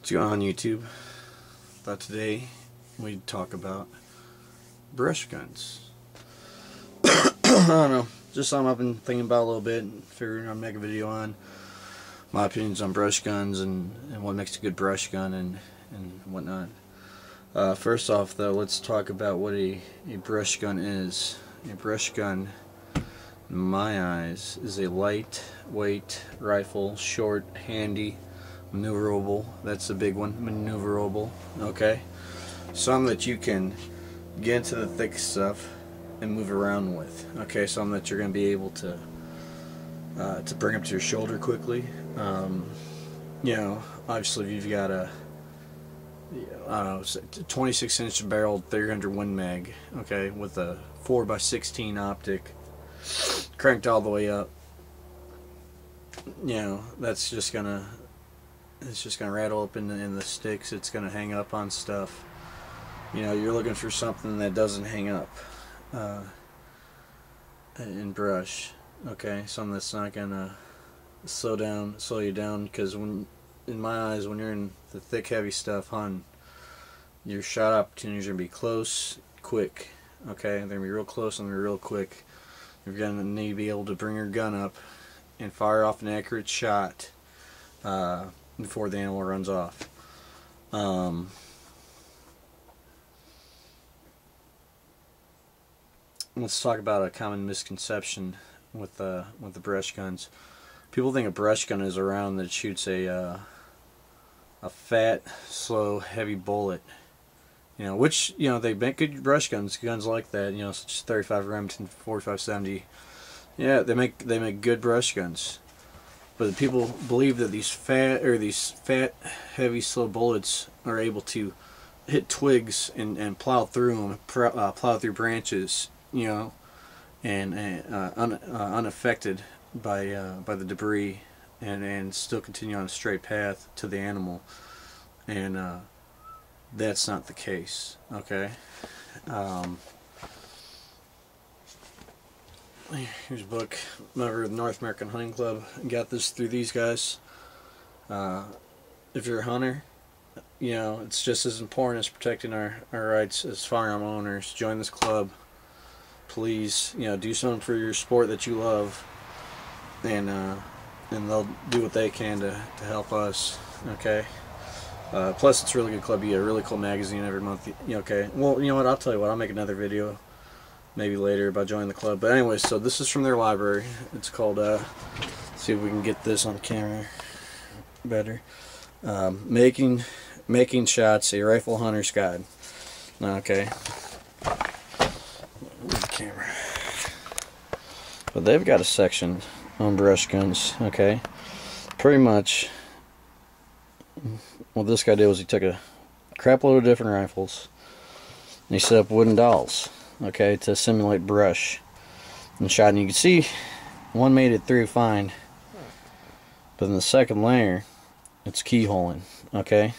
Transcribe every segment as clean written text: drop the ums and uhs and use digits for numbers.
What's going on, YouTube? Thought today we'd talk about brush guns. I don't know, just something I've been thinking about a little bit and figuring I'd make a video on my opinions on brush guns and what makes a good brush gun and whatnot. First off though, let's talk about what a brush gun is. A brush gun, in my eyes, is a lightweight rifle, short, handy, maneuverable. That's the big one, maneuverable. Okay, some that you can get into the thick stuff and move around with. Okay, some that you're going to be able to bring up to your shoulder quickly. You know, obviously if you've got a, I don't know, 26-inch barreled 300 Win Mag, okay, with a 4x16 optic, cranked all the way up, you know, that's just gonna, it's just gonna rattle up in the sticks. It's gonna hang up on stuff. You know, you're looking for something that doesn't hang up in brush. Okay, something that's not gonna slow you down, because in my eyes, when you're in the thick, heavy stuff hunting, your shot opportunities are gonna be close, quick. Okay, they're gonna be real close and they're real quick. You're gonna need to be able to bring your gun up and fire off an accurate shot before the animal runs off. Let's talk about a common misconception with the brush guns. People think a brush gun is a round that shoots a fat, slow, heavy bullet. You know, which, you know, they make good brush guns like that. You know, such as 35 Remington, 4570. Yeah, they make good brush guns. But people believe that these fat, heavy, slow bullets are able to hit twigs and plow through them, plow through branches, you know, and unaffected by the debris, and still continue on a straight path to the animal. And that's not the case. Okay. Here's a book. Member of the North American Hunting Club. Got this through these guys. If you're a hunter, you know, it's just as important as protecting our rights as firearm owners. Join this club. Please, you know, do something for your sport that you love, and they'll do what they can to help us. Okay. Plus, it's a really good club. You get a really cool magazine every month. Okay. Well, you know what? I'll tell you what. I'll make another video maybe later about joining the club. But anyway, so this is from their library. It's called, let's see if we can get this on camera better. Making Shots, a Rifle Hunter's Guide. Okay. Move the camera. But they've got a section on brush guns. Okay. Pretty much what this guy did was he took a crap load of different rifles and he set up wooden dowels, okay, to simulate brush and shot. And you can see one made it through fine, but in the second layer it's keyholing. Okay,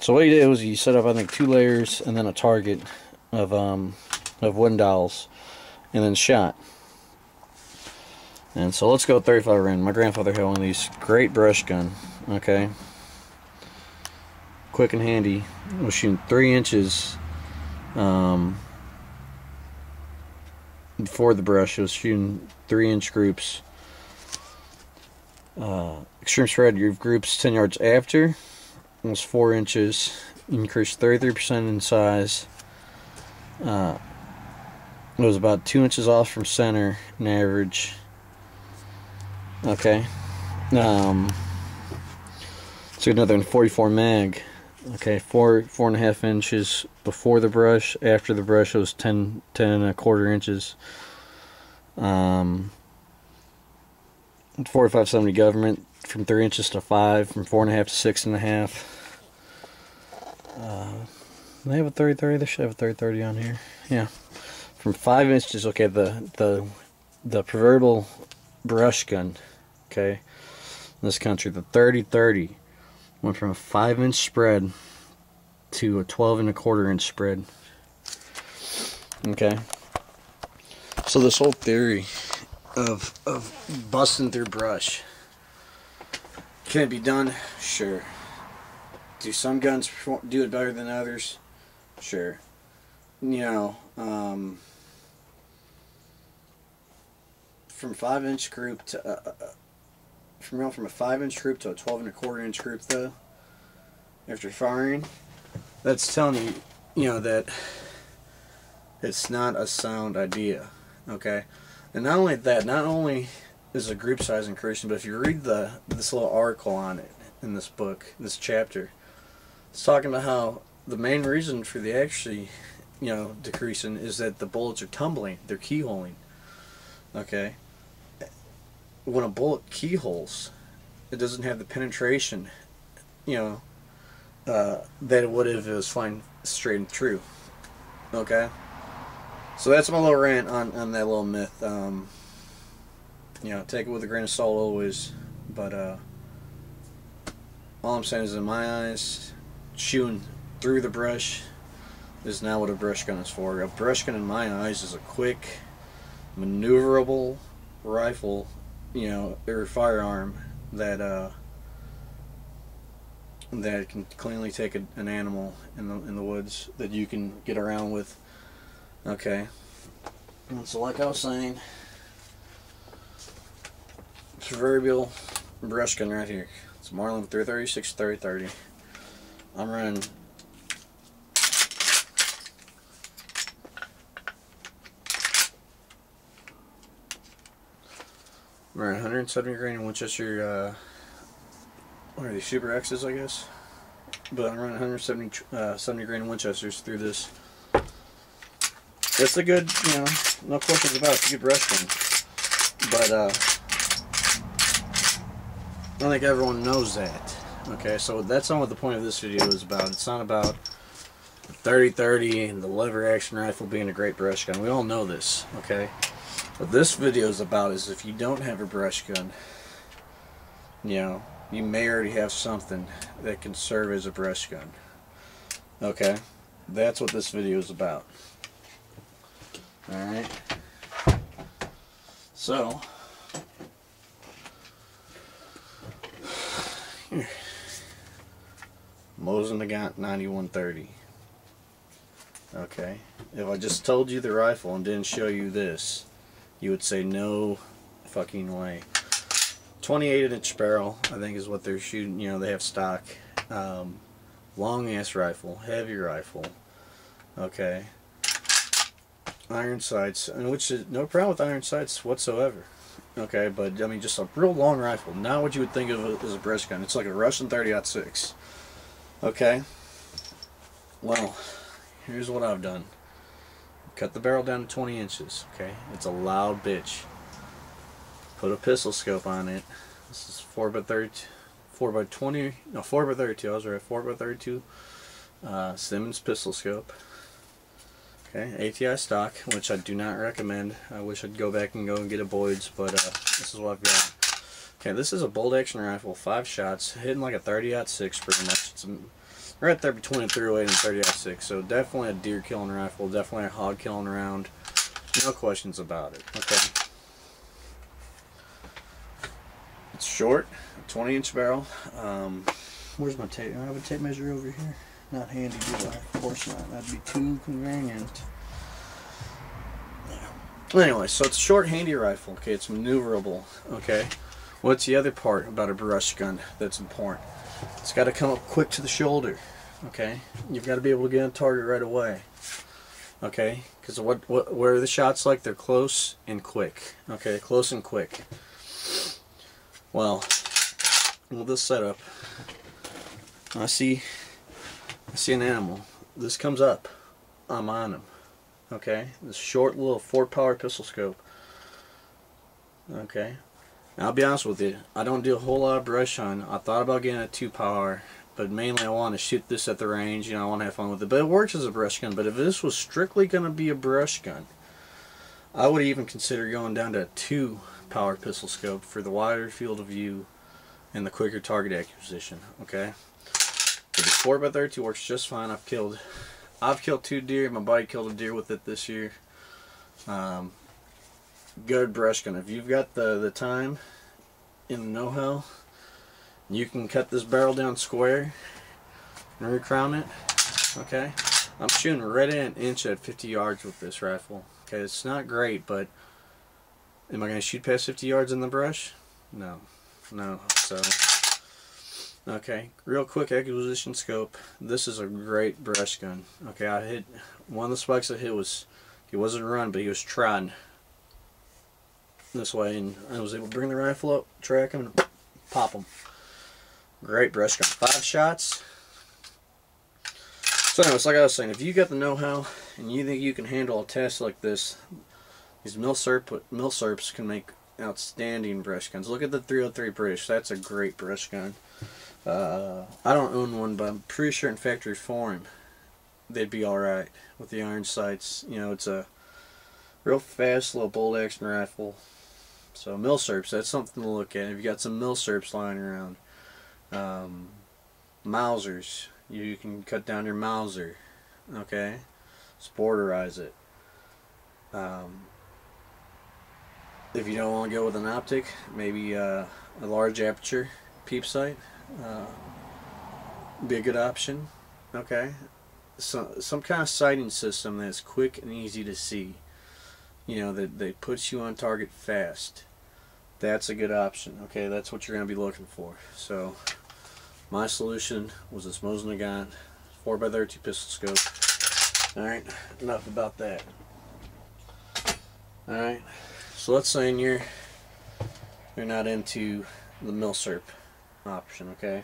so what he did was he set up, I think, 2 layers and then a target of wooden dowels and then shot. And so let's go 35 Ren. My grandfather had one of these. Great brush gun. Okay, quick and handy. It was shooting 3 inches before the brush. It was shooting 3-inch groups. Extreme spread, your groups 10 yards after was 4 inches. Increased 33% in size. It was about 2 inches off from center in average. Okay. So another 44 mag. Okay, 4.5 inches before the brush. After the brush, it was 10 1/4 inches. 4570 government, from 3 inches to 5, from 4.5 to 6.5. They have a 30-30. They should have a 30-30 on here. Yeah, from 5 inches. Okay, the proverbial brush gun. Okay, in this country, the 30-30 went from a 5-inch spread to a 12 1/4 inch spread. Okay, so this whole theory of busting through brush, can it be done? Sure. Do some guns do it better than others? Sure. You know, from 5-inch group to from a 5-inch group to a 12 1/4 inch group, though, after firing, that's telling you, you know, that it's not a sound idea. Okay, and not only that, not only is the group size increasing, but if you read this little article on it in this book, this chapter, it's talking about how the main reason for the actually, you know, decreasing is that the bullets are tumbling, they're keyholing. Okay, when a bullet keyholes, it doesn't have the penetration, you know, that it would if it was flying straight and true. Okay, so that's my little rant on that little myth. You know, take it with a grain of salt always, but all I'm saying is, in my eyes, shooting through the brush is not what a brush gun is for. A brush gun, in my eyes, is a quick, maneuverable rifle, you know, or firearm that that can cleanly take an animal in the woods that you can get around with. Okay, and so like I was saying, proverbial brush gun right here. It's Marlin 336 3030. I'm running I'm running 170 grain Winchester. What are these, Super X's, I guess? But I'm running 170 grain Winchesters through this. It's a good, you know, no questions about it. It's a good brush gun. But I don't think everyone knows that. Okay, so that's not what the point of this video is about. It's not about the 3030 and the lever action rifle being a great brush gun. We all know this, okay? What this video is about is, if you don't have a brush gun, you know, you may already have something that can serve as a brush gun. Okay? That's what this video is about. Alright? So, here. Mosin Nagant 9130. Okay? If I just told you the rifle and didn't show you this, you would say no fucking way. 28-inch barrel, I think, is what they're shooting. You know, they have stock. Long ass rifle, heavy rifle. Okay. Iron sights, and which is no problem with iron sights whatsoever. Okay, but I mean, just a real long rifle. Not what you would think of as a brush gun. It's like a Russian 30-06. Okay. Well, here's what I've done. Cut the barrel down to 20 inches. Okay, it's a loud bitch. Put a pistol scope on it. This is 4x30, 4x20, no, 4x32. I was right, 4x32 Simmons pistol scope. Okay, ATI stock, which I do not recommend. I wish I'd go back and get a Boyd's, but this is what I've got. Okay, this is a bolt action rifle, 5 shots, hitting like a 30-06 pretty much. It's right there between a 308 and 30-06, so definitely a deer killing rifle, definitely a hog killing round. No questions about it. Okay. It's short, 20-inch barrel. Where's my tape? Do I have a tape measure over here? Not handy, do I? Of course not. That'd be too convenient. Yeah. Anyway, so it's a short, handy rifle. Okay, it's maneuverable. Okay. What's the other part about a brush gun that's important? It's got to come up quick to the shoulder. Okay. You've got to be able to get on target right away. Okay. Because where are the shots like? They're close and quick. Okay, close and quick. Well, with this setup, I see an animal. This comes up, I'm on him. Okay, this short little 4-power pistol scope. Okay, now I'll be honest with you, I don't do a whole lot of brush hunting. I thought about getting a 2-power, but mainly I want to shoot this at the range. You know, I want to have fun with it. But it works as a brush gun. But if this was strictly going to be a brush gun, I would even consider going down to a 2-power pistol scope for the wider field of view and the quicker target acquisition. Okay. The 4x32 works just fine. I've killed 2 deer. My buddy killed a deer with it this year. Good brush gun. If you've got the time and the know-how, you can cut this barrel down square and recrown it. Okay, I'm shooting right at an inch at 50 yards with this rifle. Okay, it's not great, but am I going to shoot past 50 yards in the brush? No. No. So, okay, real quick acquisition scope. This is a great brush gun. Okay, I hit, one of the spikes I hit was, he wasn't run, but he was trotting this way, and I was able to bring the rifle up, track him, and pop him. Great brush gun. 5 shots. So anyways, like I was saying, if you got the know-how and you think you can handle a test like this, these Mil-Surps can make outstanding brush guns. Look at the 303 British. That's a great brush gun. I don't own one, but I'm pretty sure in factory form they'd be alright with the iron sights. You know, it's a real fast little bolt action rifle. So Mil-Surps, that's something to look at. If you got some Mil-Surps lying around. Mausers, you can cut down your Mauser. Okay, sporterize it. If you don't want to go with an optic, maybe a large aperture peep sight be a good option. Okay, so some kind of sighting system that's quick and easy to see. You know, that puts you on target fast. That's a good option. Okay, that's what you're going to be looking for. So my solution was this Mosin Nagant 4x32 pistol scope. Alright, enough about that. Alright, so let's say you're not into the Mil-Surp option, okay?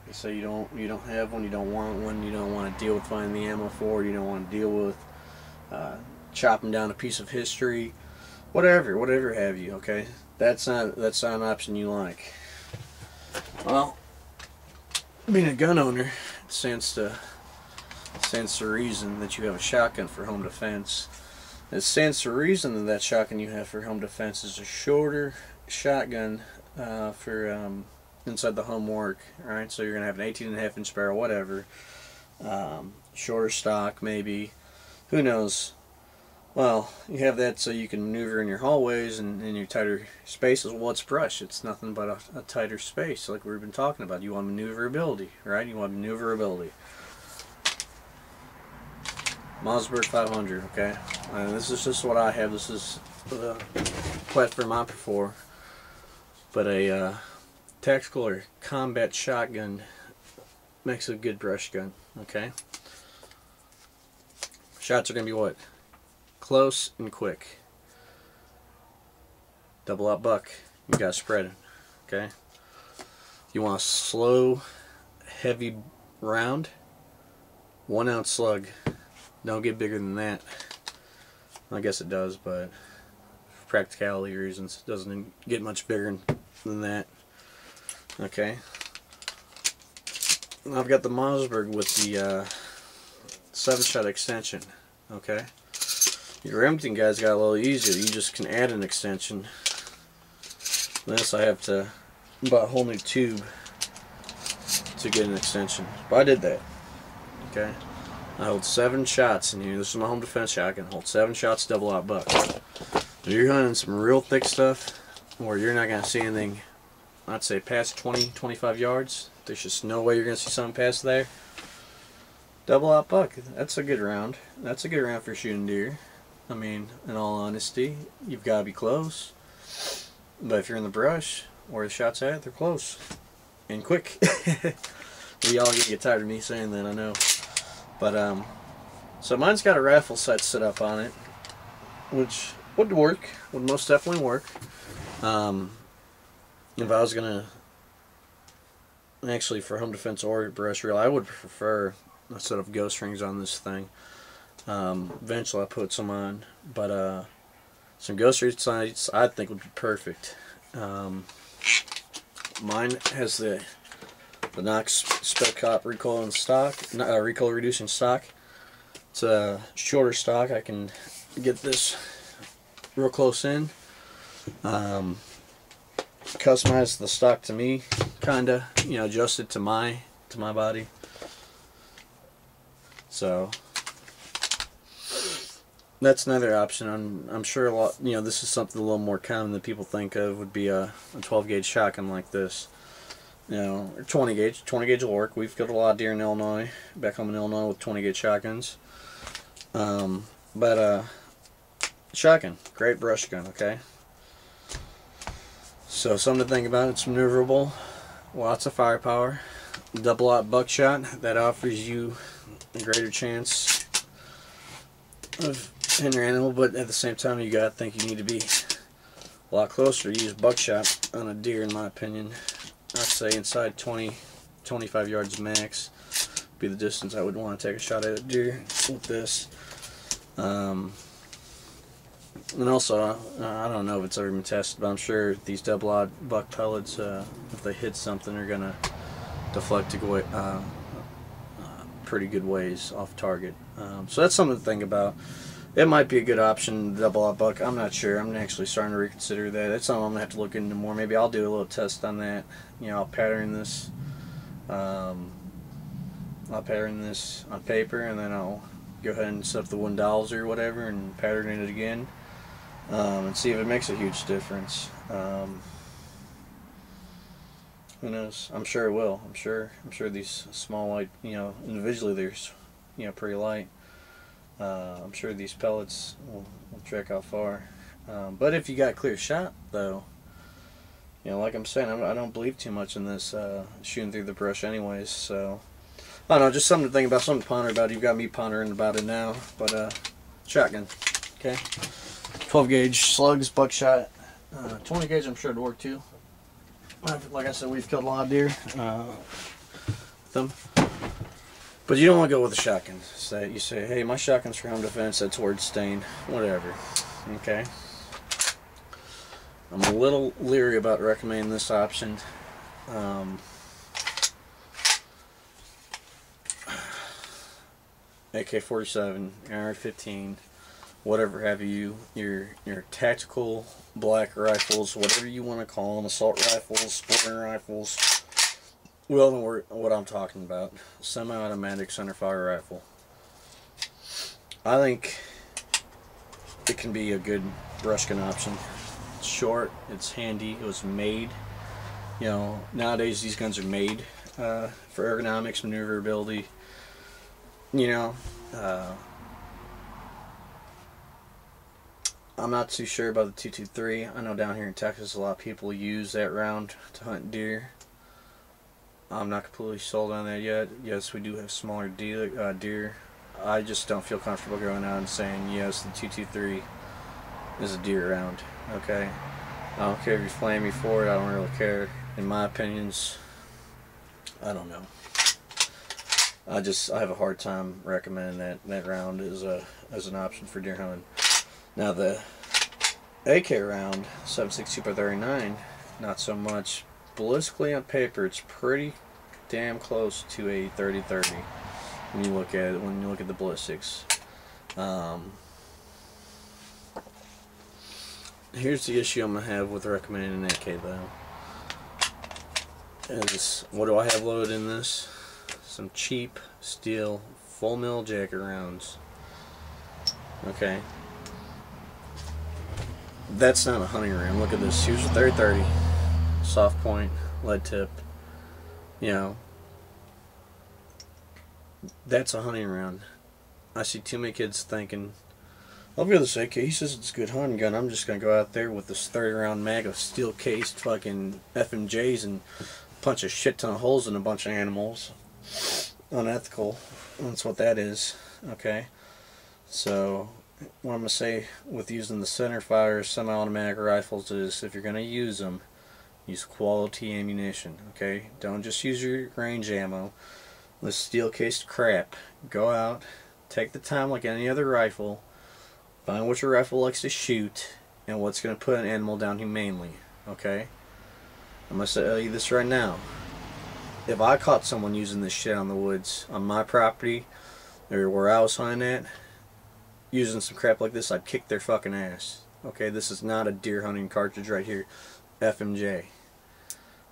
Let's say you don't have one, you don't want one, you don't want to deal with finding the ammo for it, you don't want to deal with chopping down a piece of history, whatever have you, okay? That's not an option you like. Well, being a gun owner, it stands to reason that you have a shotgun for home defense. It stands to reason that shotgun you have for home defense is a shorter shotgun for inside the home work. Alright, so you're going to have an 18.5 inch barrel, whatever. Shorter stock, maybe. Who knows? Well, you have that so you can maneuver in your hallways and in your tighter spaces. Well, it's brush. It's nothing but a tighter space, like we've been talking about. You want maneuverability, right? You want maneuverability. Mossberg 500, okay? This is just what I have. This is the platform I prefer. But a tactical or combat shotgun makes a good brush gun, okay? Shots are going to be what? Close and quick. Double out buck. You got to spread it, okay? You want a slow, heavy round. 1 ounce slug. Don't get bigger than that. I guess it does, but for practicality reasons, it doesn't get much bigger than that. Okay. I've got the Mossberg with the 7-shot extension. Okay. Your Remington guys got a little easier. You just can add an extension. This I have to buy a whole new tube to get an extension. But I did that. Okay. I hold 7 shots in here. This is my home defense shotgun. Hold 7 shots, double out buck. If you're hunting some real thick stuff where you're not going to see anything, I'd say past 20-25 yards, there's just no way you're going to see something past there. Double out buck. That's a good round. That's a good round for shooting deer. I mean, in all honesty, you've got to be close. But if you're in the brush, where the shot's at, they're close. And quick. Y'all get tired of me saying that, I know. But, so mine's got a rifle sight set up on it, which would work, would most definitely work. If I was going to, actually for home defense or brush reel, I would prefer a set of ghost rings on this thing. Eventually I'll put some on, but some ghost ring sights I think would be perfect. Mine has the Knox Spec Cop recoil in stock, recoil reducing stock. It's a shorter stock. I can get this real close in. Customize the stock to me, kinda, you know, adjust it to my body. So that's another option. I'm sure a lot, you know, this is something a little more common than people think of, would be a 12 gauge shotgun like this. You know, or 20 gauge. 20 gauge will work. We've killed a lot of deer in Illinois, back home in Illinois with 20 gauge shotguns. But shotgun, great brush gun, okay? So something to think about. It's maneuverable, lots of firepower, double-aught buckshot that offers you a greater chance of hitting your animal, but at the same time you gotta think you need to be a lot closer to use buckshot on a deer, in my opinion. I'd say inside 20-25 yards max be the distance I would want to take a shot at a deer with this. And also, I don't know if it's ever been tested, but I'm sure these double-aught buck pellets, if they hit something, are gonna deflect to pretty good ways off target. So that's something to think about. It might be a good option, double-aught buck. I'm not sure. I'm actually starting to reconsider that. That's something I'm gonna have to look into more. Maybe I'll do a little test on that. You know, I'll pattern this. I'll pattern this on paper, and then I'll go ahead and set up the wooden dowels or whatever, and pattern it again, and see if it makes a huge difference. Who knows? I'm sure it will. I'm sure these small light, you know, individually they're, you know, pretty light. I'm sure these pellets will track out far. But if you got a clear shot, though, you know, like I'm saying, I don't believe too much in this shooting through the brush anyways. So, I don't know, just something to think about, something to ponder about. You've got me pondering about it now. But shotgun, okay? 12 gauge slugs, buckshot. 20 gauge I'm sure it'd work too. Like I said, we've killed a lot of deer with them. But you don't want to go with a shotgun. You say, hey, my shotgun's for home defense, that's word stain, whatever. Okay? I'm a little leery about recommending this option. AK-47, AR-15, whatever have you, your tactical black rifles, whatever you want to call them, assault rifles, sporting rifles. Well, know what I'm talking about. Semi-automatic centerfire rifle. I think it can be a good brush gun option. It's short, it's handy, it was made. You know, nowadays these guns are made for ergonomics, maneuverability. You know, I'm not too sure about the 223. I know down here in Texas a lot of people use that round to hunt deer. I'm not completely sold on that yet. Yes, we do have smaller deer. I just don't feel comfortable going out and saying, yes, the 223 is a deer round. Okay? I don't care if you flame me for it. I don't really care. In my opinions, I don't know. I have a hard time recommending that round as an option for deer hunting. Now the AK round, 7.62x39, not so much. Ballistically on paper, it's pretty damn close to a 30-30 when you look at the ballistics. Here's the issue I'm gonna have with recommending an AK though. Is what do I have loaded in this? Some cheap steel full mill jacket rounds. Okay. That's not a hunting round. Look at this. Here's a 30-30. Soft point, lead tip. You know, that's a hunting round. I see too many kids thinking, I'll go this AK, he says it's a good hunting gun, I'm just going to go out there with this 30-round mag of steel-cased fucking FMJs and punch a shit ton of holes in a bunch of animals. Unethical. That's what that is. Okay? So, what I'm going to say with using the centerfire semi-automatic rifles is, if you're going to use them, use quality ammunition, okay? Don't just use your range ammo. This steel-cased crap. Go out, take the time like any other rifle, find what your rifle likes to shoot, and what's going to put an animal down humanely, okay? I'm going to tell you this right now. If I caught someone using this shit on the woods, on my property, or where I was hunting at, using some crap like this, I'd kick their fucking ass. Okay, this is not a deer hunting cartridge right here. FMJ.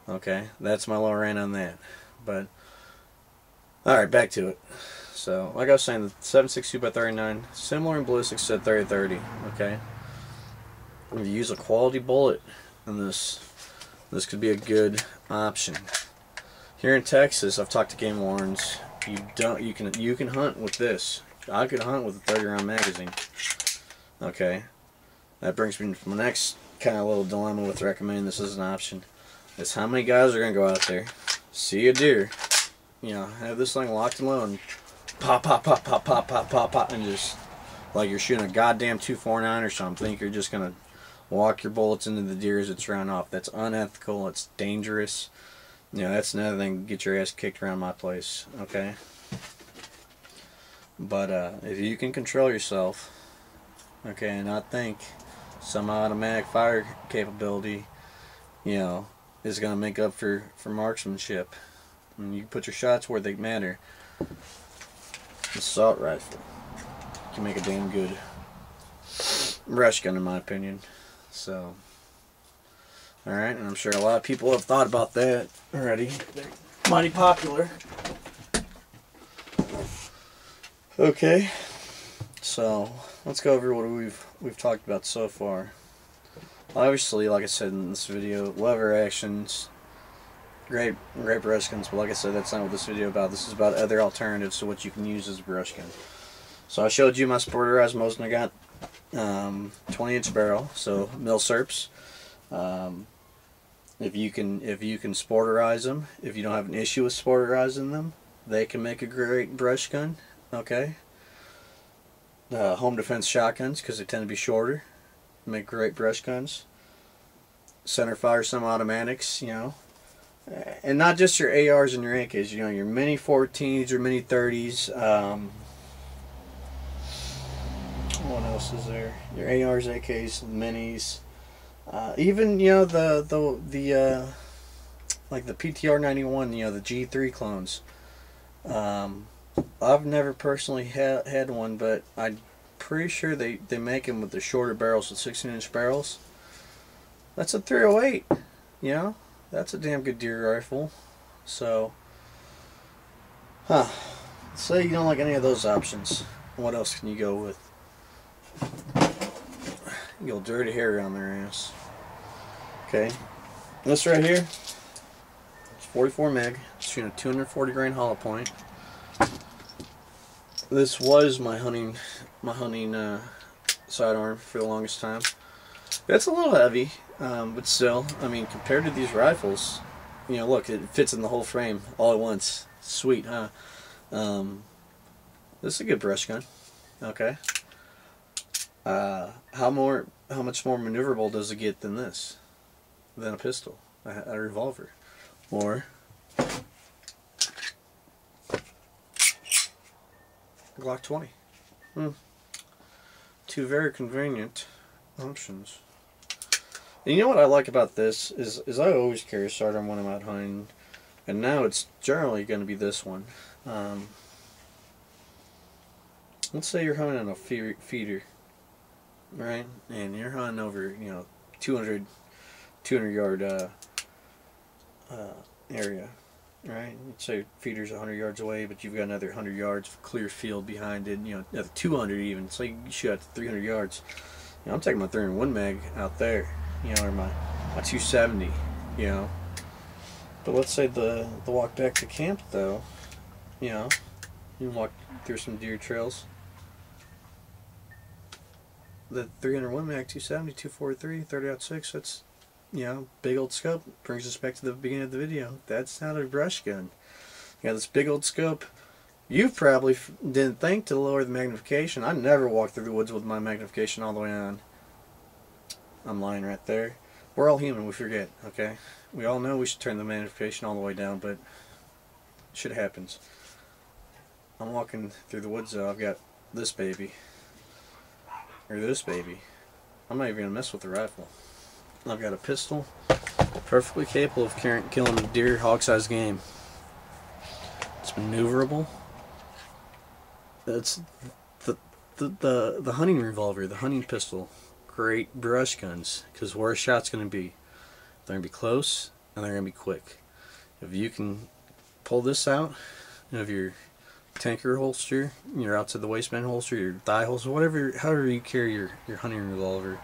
Okay, that's my little rant on that. But alright, back to it. So, like I was saying, the 7.62x39, similar in ballistics to 30-30. Okay, if you use a quality bullet, then this could be a good option. Here in Texas, I've talked to game wardens. You can hunt with this. I could hunt with a 30-round magazine. Okay, that brings me to my next kind of little dilemma with recommending this as an option. Is how many guys are gonna go out there, see a deer, have this thing locked and loaded, pop, pop, pop, pop, pop, pop, pop, pop, and just like you're shooting a goddamn 249 or something. Think you're just gonna walk your bullets into the deer as it's run off. That's unethical. It's dangerous. That's another thing. Get your ass kicked around my place. Okay. But if you can control yourself, okay, and not think some automatic fire capability, is gonna make up for marksmanship, and you put your shots where they matter. Assault rifle can make a damn good brush gun, in my opinion. So, alright, and I'm sure a lot of people have thought about that already. They're mighty popular. Okay, so let's go over what we've talked about so far. Obviously, like I said in this video, lever actions, great brush guns, but like I said, that's not what this video is about. This is about other alternatives to what you can use as a brush gun. So I showed you my sporterized Mosin. I got 20-inch barrel, so Mil-Surps. If you can sporterize them, if you don't have an issue with sporterizing them, they can make a great brush gun. Okay. Home defense shotguns, because they tend to be shorter, make great brush guns. Center fire semi-automatics, and not just your ARs and your AKs, your mini 14s, your mini 30s. What else is there? Your ARs, AKs, minis. Even like the PTR 91, the G3 clones. I've never personally had one, but I'm pretty sure they make them with the shorter barrels, with 16-inch barrels. That's a 308. That's a damn good deer rifle. So, say you don't like any of those options. What else can you go with? You go dirty hair on their ass. Okay, this right here, it's 44 meg. It's shooting a 240 grain hollow point. This was my hunting sidearm for the longest time. It's a little heavy, but still, I mean, compared to these rifles, look, it fits in the whole frame all at once. Sweet, huh? This is a good brush gun. Okay. How much more maneuverable does it get than this? Than a pistol, a revolver, or Glock 20. Two very convenient options. And you know what I like about this is I always carry a sidearm when I'm out hunting, and now it's generally going to be this one. Let's say you're hunting on a feeder, right? And you're hunting over 200 yard area. Right, let's say feeder's 100 yards away, but you've got another 100 yards of clear field behind it. Another 200 even. So you shoot out to 300 yards. I'm taking my 301 mag out there, or my 270, But let's say the walk back to camp, though, you can walk through some deer trails. The 301 mag, 270, 243, 30-06. That's big old scope. Brings us back to the beginning of the video. That's not a brush gun. You got this big old scope. You probably didn't think to lower the magnification. I never walk through the woods with my magnification all the way on. I'm lying right there. We're all human. We forget, okay? We all know we should turn the magnification all the way down, but shit happens. I'm walking through the woods, though. I've got this baby. Or this baby. I'm not even going to mess with the rifle. I've got a pistol, perfectly capable of killing a deer hog-sized game. It's maneuverable. That's the hunting revolver, the hunting pistol. Great brush guns, because where a shot's going to be, they're going to be close and they're going to be quick. If you can pull this out of your tanker holster, your outside the waistband holster, your thigh holster, however you carry your hunting revolver,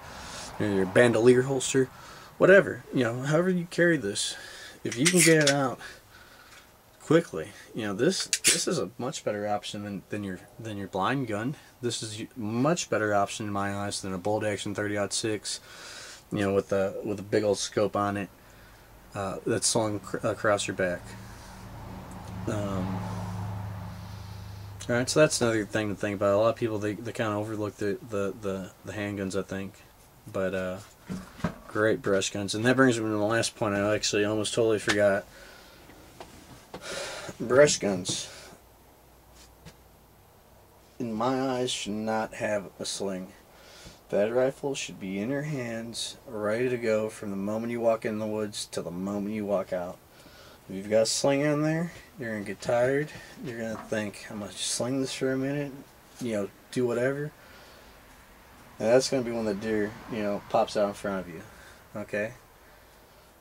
your bandolier holster, whatever, however you carry this, if you can get it out quickly. You know, this is a much better option than your blind gun. This is a much better option in my eyes than a bolt action 30-06. You know, with a big old scope on it that's slung across your back. Alright, so that's another thing to think about. A lot of people, they kind of overlook the handguns, I think. But great brush guns. And that brings me to the last point. I actually almost totally forgot. Brush guns, in my eyes, should not have a sling. That rifle should be in your hands, ready to go from the moment you walk in the woods to the moment you walk out. If you've got a sling on there, you're going to get tired. You're going to think, I'm going to sling this for a minute, you know, do whatever. And that's going to be when the deer, you know, pops out in front of you. Okay?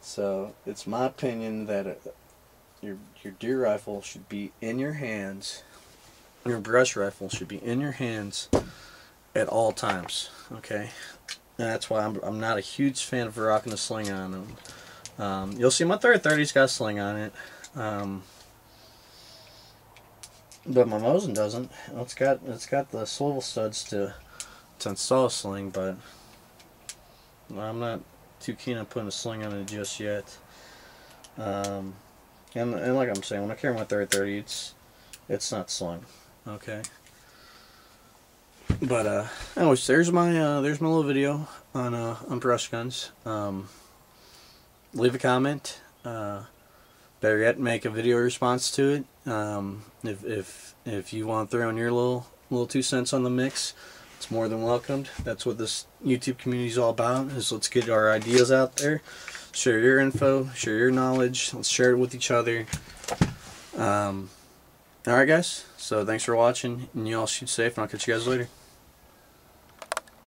So, it's my opinion that your deer rifle should be in your hands. Your brush rifle should be in your hands at all times. Okay? And that's why I'm not a huge fan of rocking a sling on them. You'll see my 30's got a sling on it, but my Mosin doesn't. It's got the swivel studs to install a sling, but I'm not too keen on putting a sling on it just yet. And like I'm saying, when I carry my 30, it's not slung. Okay. But anyways, there's my little video on brush guns. Leave a comment. Better yet, make a video response to it. If you want to throw in your little 2 cents on the mix, it's more than welcomed. That's what this YouTube community is all about. Is let's get our ideas out there, share your info, share your knowledge. Let's share it with each other. All right, guys. So thanks for watching, and you all shoot safe, and I'll catch you guys later.